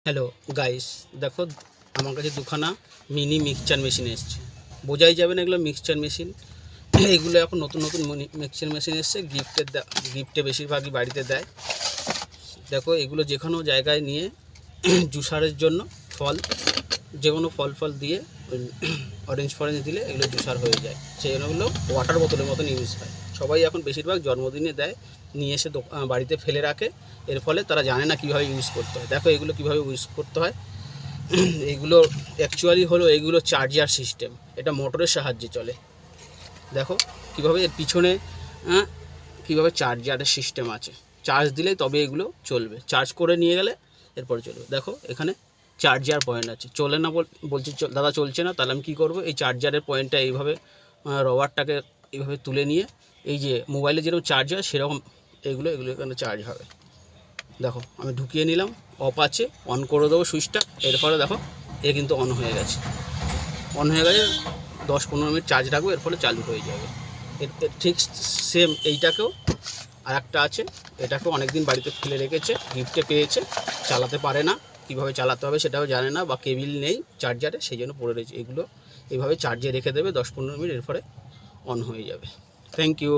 Hello guys, দেখো আমার কাছে দুখানা মিনি মিক্সচার মেশিন এসছে। বোঝাই যাবে না এগুলো মিক্সচার মেশিন। এগুলো এখন নতুন নতুন মিক্সচার মেশিন এসছে, গিফটে বেশিরভাগই বাড়িতে দেয়। দেখো এগুলো যে কোনো জায়গায় নিয়ে জুসারের জন্য যে কোনো ফল দিয়ে অরেঞ্জ দিলে এগুলো জুসার হয়ে যায়। সেই জন্য এগুলো ওয়াটার বোতলের মতন ইউজ হয়। সবাই এখন বেশিরভাগ জন্মদিনে দেয়, নিয়ে এসে বাড়িতে ফেলে রাখে। এর ফলে তারা জানে না কীভাবে ইউজ করতে হয়। দেখো এগুলো কীভাবে ইউজ করতে হয়। এগুলো অ্যাকচুয়ালি হলো এগুলো চার্জার সিস্টেম, এটা মোটরের সাহায্যে চলে। দেখো কীভাবে এর পিছনে কীভাবে চার্জারের সিস্টেম আছে, চার্জ দিলে তবে এগুলো চলবে। চার্জ করে নিয়ে গেলে এরপরে চলবে। দেখো এখানে চার্জার পয়েন্ট আছে, চলে না বলছি দাদা চলছে না, তাহলে আমি কী করবো? এই চার্জারের পয়েন্টটা এইভাবে রবারটাকে এইভাবে তুলে নিয়ে এই যে মোবাইলে যেরকম চার্জ হয় সেরকম এগুলো এখানে চার্জ হবে। দেখো আমি ঢুকিয়ে নিলাম, অফ আছে, অন করে দেবো সুইচটা। এরপরে দেখো কিন্তু অন হয়ে গেছে। 10-15 মিনিট চার্জ রাখবো, এর ফলে চালু হয়ে যাবে। এর ঠিক সেম এইটাকেও আর একটা আছে, এটাকেও অনেকদিন বাড়িতে ফেলে রেখেছে, গিফটে পেয়েছে, চালাতে পারে না, কীভাবে চালাতে হবে সেটাও জানে না, বা কেবিল নেই চার্জারে, সেই জন্য পড়ে রয়েছে। এগুলো এইভাবে চার্জে রেখে দেবে 10-15 মিনিট, এর ফলে অন হয়ে যাবে। Thank you.